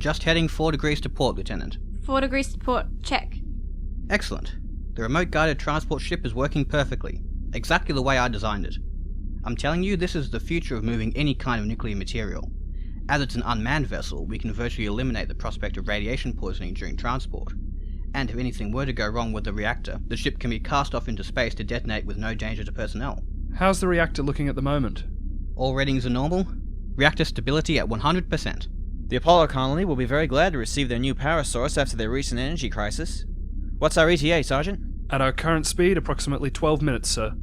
Just heading 4 degrees to port, Lieutenant. 4 degrees to port, check. Excellent. The remote guided transport ship is working perfectly, exactly the way I designed it. I'm telling you, this is the future of moving any kind of nuclear material. As it's an unmanned vessel, we can virtually eliminate the prospect of radiation poisoning during transport. And if anything were to go wrong with the reactor, the ship can be cast off into space to detonate with no danger to personnel. How's the reactor looking at the moment? All readings are normal. Reactor stability at 100%. The Apollo colony will be very glad to receive their new power source after their recent energy crisis. What's our ETA, Sergeant? At our current speed, approximately 12 minutes, sir.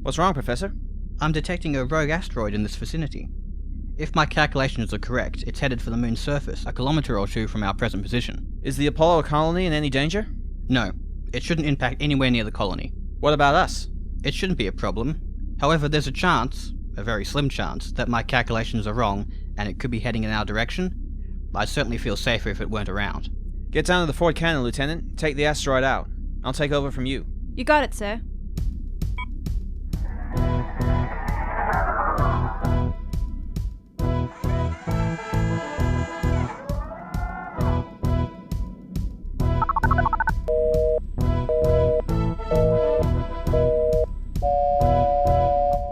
What's wrong, Professor? I'm detecting a rogue asteroid in this vicinity. If my calculations are correct, it's headed for the moon's surface, a kilometre or two from our present position. Is the Apollo colony in any danger? No, it shouldn't impact anywhere near the colony. What about us? It shouldn't be a problem. However, there's a chance, a very slim chance, that my calculations are wrong and it could be heading in our direction. I'd certainly feel safer if it weren't around. Get down to the Ford cannon, Lieutenant. Take the asteroid out. I'll take over from you. You got it, sir.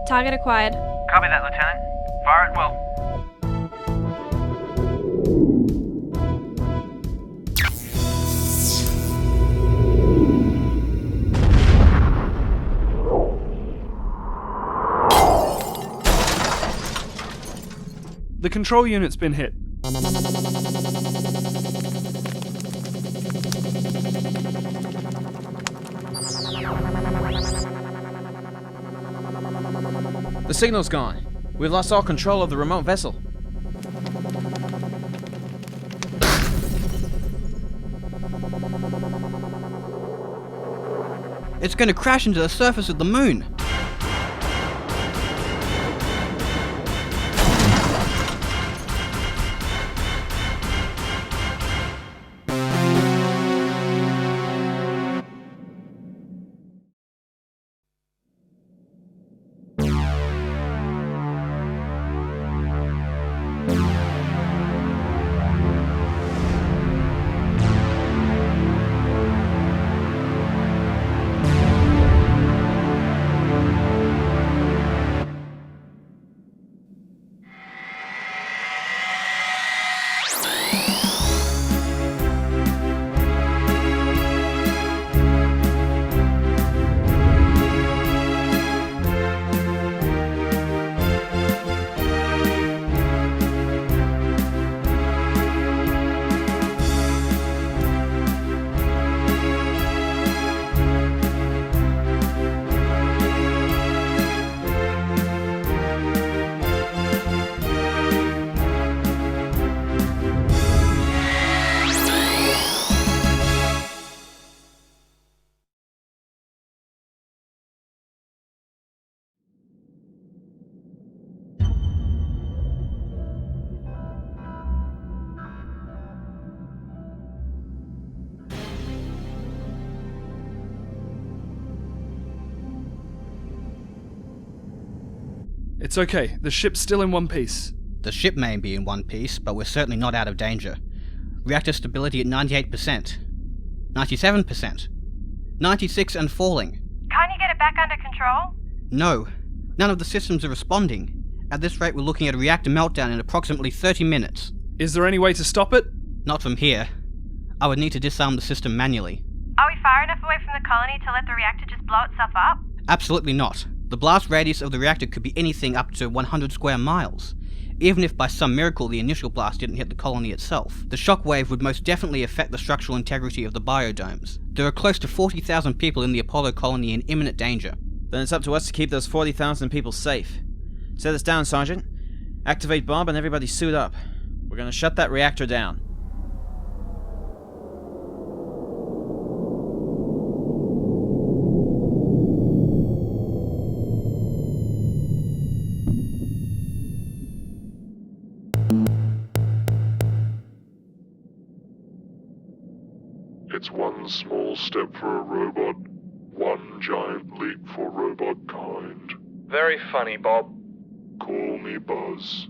Target acquired. Copy that, Lieutenant. Fire at will. The control unit's been hit. The signal's gone. We've lost all control of the remote vessel. It's going to crash into the surface of the moon! It's okay, the ship's still in one piece. The ship may be in one piece, but we're certainly not out of danger. Reactor stability at 98%. 97%. 96 and falling. Can't you get it back under control? No. None of the systems are responding. At this rate, we're looking at a reactor meltdown in approximately 30 minutes. Is there any way to stop it? Not from here. I would need to disarm the system manually. Are we far enough away from the colony to let the reactor just blow itself up? Absolutely not. The blast radius of the reactor could be anything up to 100 square miles. Even if by some miracle the initial blast didn't hit the colony itself, the shockwave would most definitely affect the structural integrity of the biodomes. There are close to 40,000 people in the Apollo colony in imminent danger. Then it's up to us to keep those 40,000 people safe. Set us down, Sergeant. Activate Bob and everybody suit up. We're gonna shut that reactor down. It's one small step for a robot, one giant leap for robot kind. Very funny, Bob. Call me Buzz.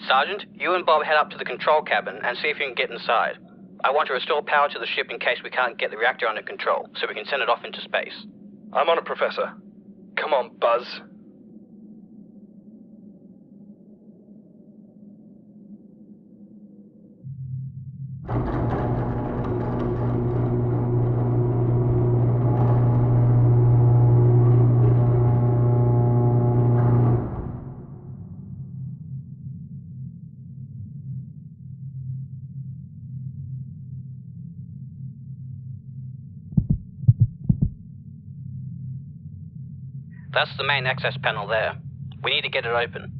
Sergeant, you and Bob head up to the control cabin and see if you can get inside. I want to restore power to the ship in case we can't get the reactor under control, so we can send it off into space. I'm on it, Professor. Come on, Buzz. That's the main access panel there. We need to get it open.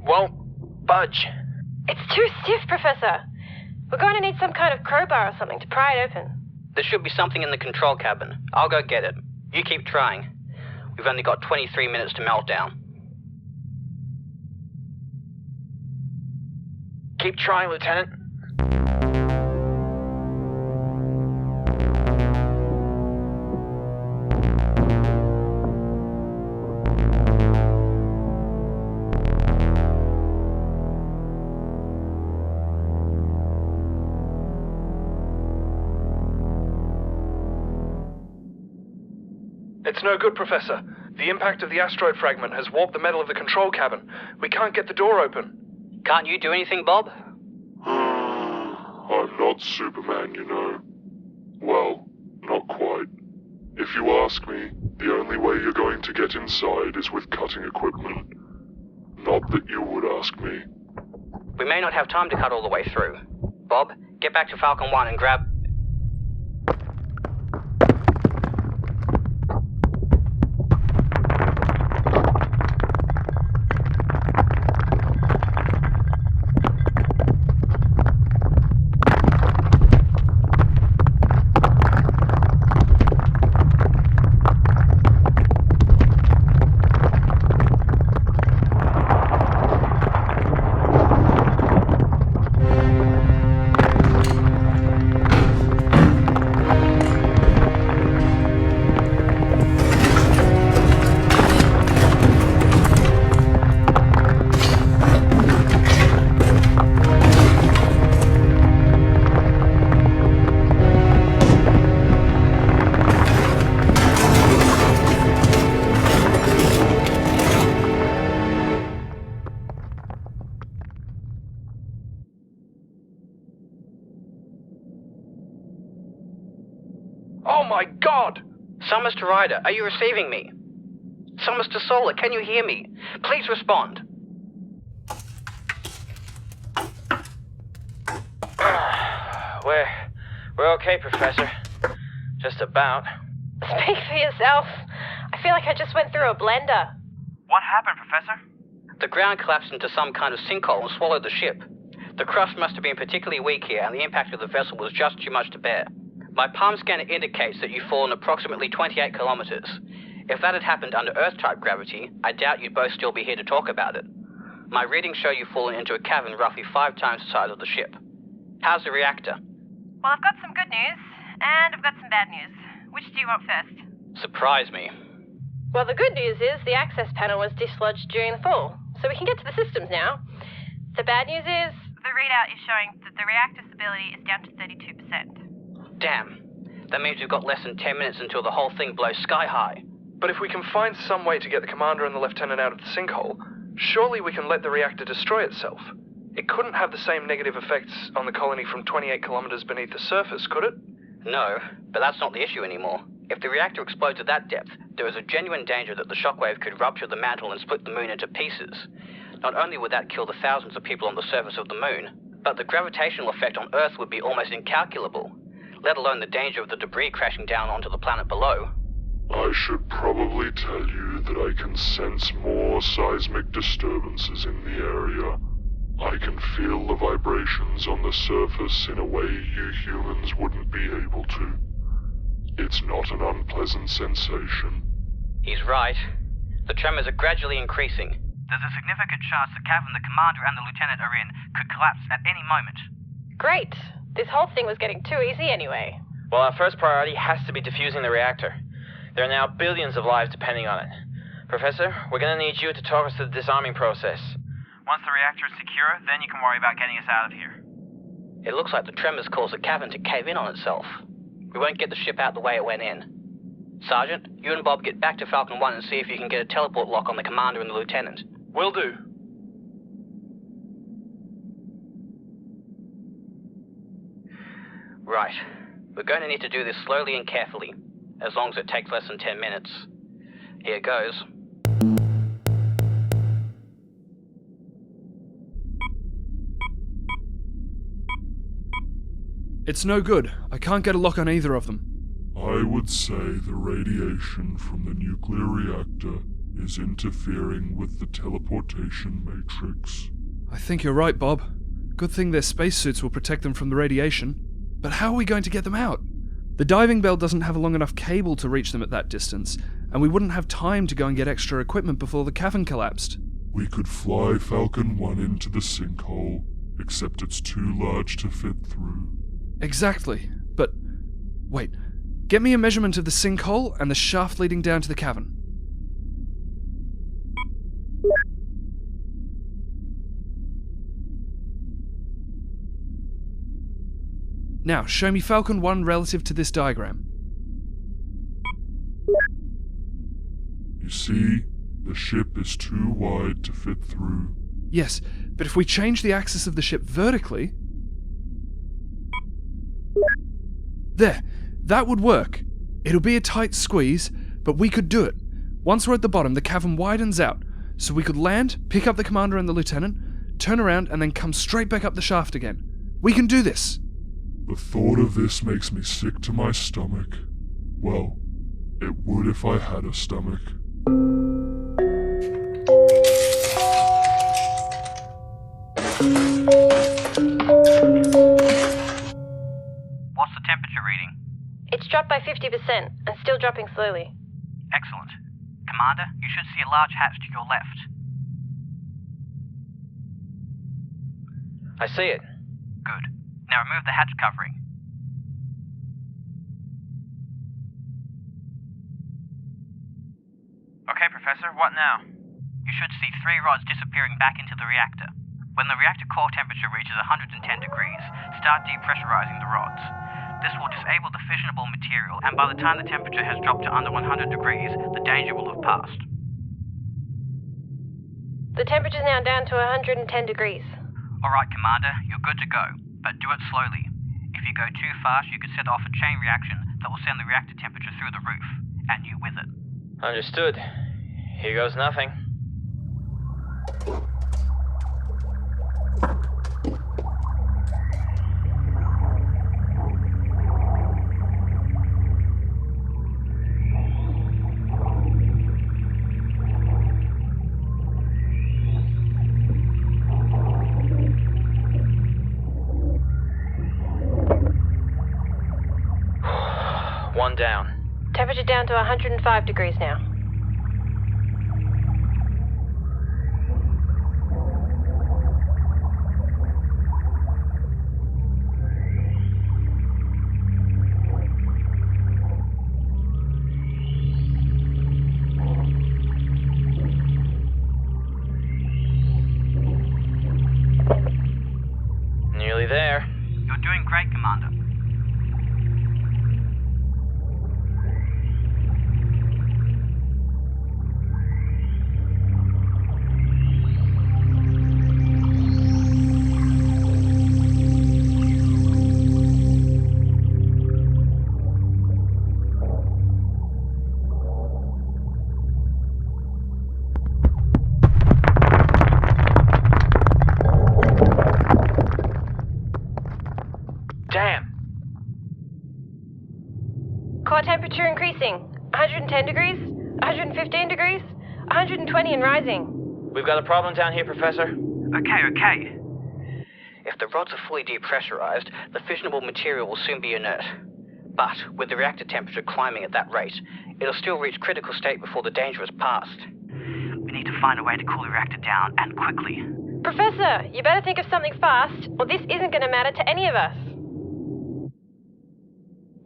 Won't budge. It's too stiff, Professor. We're going to need some kind of crowbar or something to pry it open. There should be something in the control cabin. I'll go get it. You keep trying. We've only got 23 minutes to meltdown. Keep trying, Lieutenant. It's no good, Professor. The impact of the asteroid fragment has warped the metal of the control cabin. We can't get the door open. Can't you do anything, Bob? I'm not Superman, you know. Well, not quite. If you ask me, the only way you're going to get inside is with cutting equipment. Not that you would ask me. We may not have time to cut all the way through. Bob, get back to Falcon 1 and grab... Oh my God! Summers to Ryder, are you receiving me? Summers to Solar, can you hear me? Please respond. We're okay, Professor. Just about. Speak for yourself. I feel like I just went through a blender. What happened, Professor? The ground collapsed into some kind of sinkhole and swallowed the ship. The crush must have been particularly weak here, and the impact of the vessel was just too much to bear. My palm scanner indicates that you've fallen approximately 28 kilometers. If that had happened under Earth-type gravity, I doubt you'd both still be here to talk about it. My readings show you've fallen into a cavern roughly 5 times the size of the ship. How's the reactor? Well, I've got some good news, and I've got some bad news. Which do you want first? Surprise me. Well, the good news is the access panel was dislodged during the fall, so we can get to the systems now. The bad news is... the readout is showing that the reactor stability is down to 32%. Damn. That means we've got less than 10 minutes until the whole thing blows sky high. But if we can find some way to get the commander and the lieutenant out of the sinkhole, surely we can let the reactor destroy itself. It couldn't have the same negative effects on the colony from 28 kilometers beneath the surface, could it? No, but that's not the issue anymore. If the reactor explodes at that depth, there is a genuine danger that the shockwave could rupture the mantle and split the moon into pieces. Not only would that kill the thousands of people on the surface of the moon, but the gravitational effect on Earth would be almost incalculable, let alone the danger of the debris crashing down onto the planet below. I should probably tell you that I can sense more seismic disturbances in the area. I can feel the vibrations on the surface in a way you humans wouldn't be able to. It's not an unpleasant sensation. He's right. The tremors are gradually increasing. There's a significant chance the cavern the commander and the lieutenant are in could collapse at any moment. Great. This whole thing was getting too easy anyway. Well, our first priority has to be defusing the reactor. There are now billions of lives depending on it. Professor, we're gonna need you to talk us through the disarming process. Once the reactor is secure, then you can worry about getting us out of here. It looks like the tremors caused the cavern to cave in on itself. We won't get the ship out the way it went in. Sergeant, you and Bob get back to Falcon 1 and see if you can get a teleport lock on the commander and the lieutenant. Will do. Right. We're going to need to do this slowly and carefully, as long as it takes less than 10 minutes. Here goes. It's no good. I can't get a lock on either of them. I would say the radiation from the nuclear reactor is interfering with the teleportation matrix. I think you're right, Bob. Good thing their spacesuits will protect them from the radiation. But how are we going to get them out? The diving bell doesn't have a long enough cable to reach them at that distance, and we wouldn't have time to go and get extra equipment before the cavern collapsed. We could fly Falcon 1 into the sinkhole, except it's too large to fit through. Exactly. But wait, get me a measurement of the sinkhole and the shaft leading down to the cavern. Now, show me Falcon 1 relative to this diagram. You see, the ship is too wide to fit through. Yes, but if we change the axis of the ship vertically... There, that would work. It'll be a tight squeeze, but we could do it. Once we're at the bottom, the cavern widens out, so we could land, pick up the commander and the lieutenant, turn around, and then come straight back up the shaft again. We can do this. The thought of this makes me sick to my stomach. Well, it would if I had a stomach. What's the temperature reading? It's dropped by 50% and still dropping slowly. Excellent. Commander, you should see a large hatch to your left. I see it. Good. Now remove the hatch covering. Okay, Professor, what now? You should see 3 rods disappearing back into the reactor. When the reactor core temperature reaches 110 degrees, start depressurizing the rods. This will disable the fissionable material, and by the time the temperature has dropped to under 100 degrees, the danger will have passed. The temperature's now down to 110 degrees. Alright, Commander, you're good to go, but do it slowly. If you go too fast, you could set off a chain reaction that will send the reactor temperature through the roof, and you with it. Understood. Here goes nothing. One down. Temperature down to 105 degrees now. Nearly there. You're doing great, Commander. Damn. Core temperature increasing. 110 degrees, 115 degrees, 120 and rising. We've got a problem down here, Professor. Okay. If the rods are fully depressurized, the fissionable material will soon be inert. But with the reactor temperature climbing at that rate, it'll still reach critical state before the danger is past. We need to find a way to cool the reactor down, and quickly. Professor, you better think of something fast, or this isn't going to matter to any of us.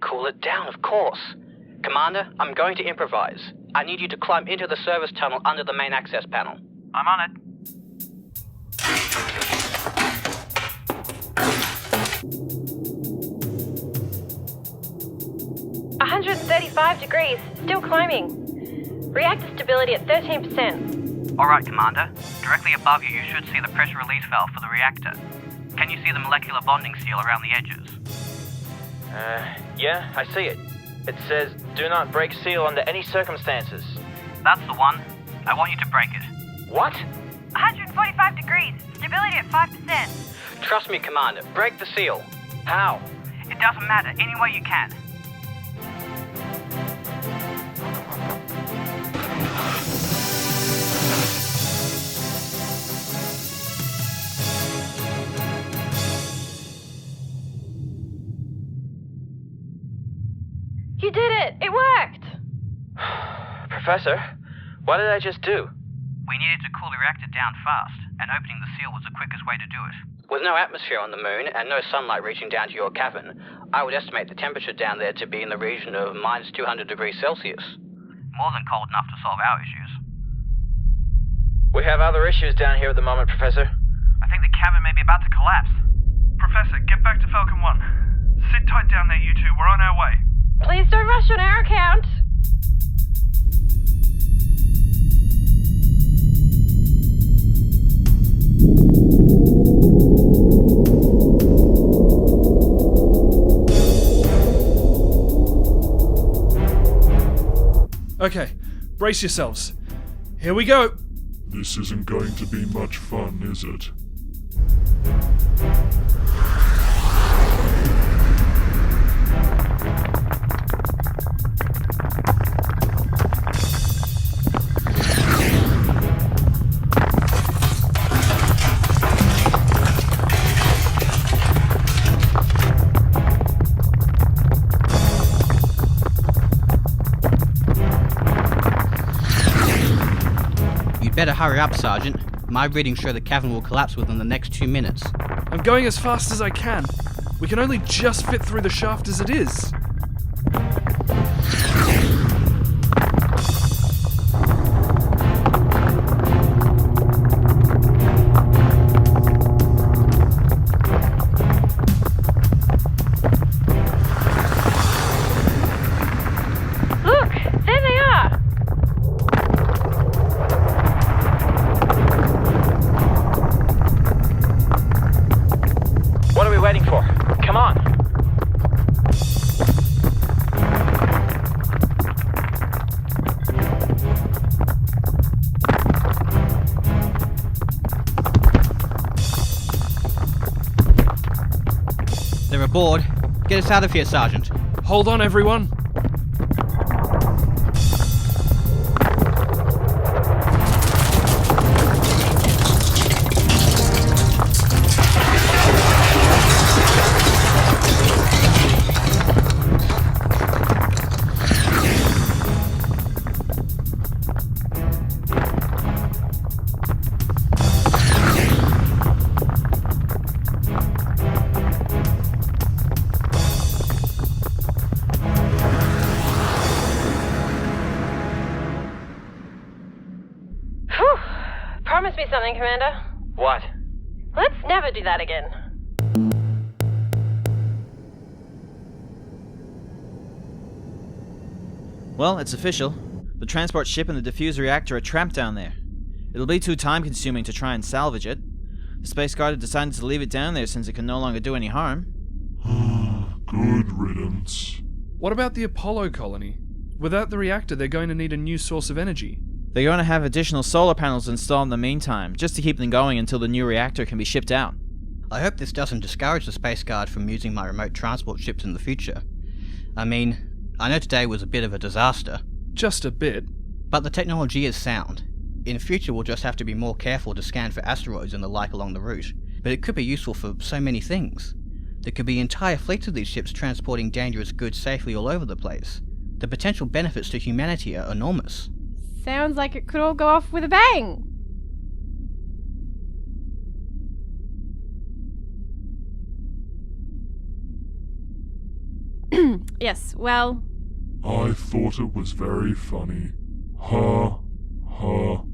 Cool it down, of course. Commander, I'm going to improvise. I need you to climb into the service tunnel under the main access panel. I'm on it. 135 degrees, still climbing. Reactor stability at 13%. Alright, Commander. Directly above you, you should see the pressure release valve for the reactor. Can you see the molecular bonding seal around the edges? Yeah, I see it. It says, do not break seal under any circumstances. That's the one. I want you to break it. What? 145 degrees, stability at 5%. Trust me, Commander. Break the seal. How? It doesn't matter. Any way you can. You did it! It worked! Professor, what did I just do? We needed to cool the reactor down fast, and opening the seal was the quickest way to do it. With no atmosphere on the moon and no sunlight reaching down to your cavern, I would estimate the temperature down there to be in the region of minus 200 degrees Celsius. More than cold enough to solve our issues. We have other issues down here at the moment, Professor. I think the cavern may be about to collapse. Professor, get back to Falcon 1. Sit tight down there, you two. We're on our way. Please don't rush on our account. Okay, brace yourselves. Here we go. This isn't going to be much fun, is it? Better hurry up, Sergeant. My readings show the cavern will collapse within the next 2 minutes. I'm going as fast as I can. We can only just fit through the shaft as it is. Look, there they are. What are we waiting for? Come on! They're aboard. Get us out of here, Sergeant. Hold on, everyone. Whew. Promise me something, Commander. What? Let's never do that again. Well, it's official. The transport ship and the diffuser reactor are trapped down there. It'll be too time-consuming to try and salvage it. The Space Guard have decided to leave it down there since it can no longer do any harm. Good riddance. What about the Apollo colony? Without the reactor, they're going to need a new source of energy. They're going to have additional solar panels installed in the meantime, just to keep them going until the new reactor can be shipped out. I hope this doesn't discourage the Space Guard from using my remote transport ships in the future. I mean, I know today was a bit of a disaster, Just a bit. but the technology is sound. In future we'll just have to be more careful to scan for asteroids and the like along the route, but it could be useful for so many things. There could be entire fleets of these ships transporting dangerous goods safely all over the place. The potential benefits to humanity are enormous. Sounds like it could all go off with a bang. Yes, well, I thought it was very funny. Ha, ha,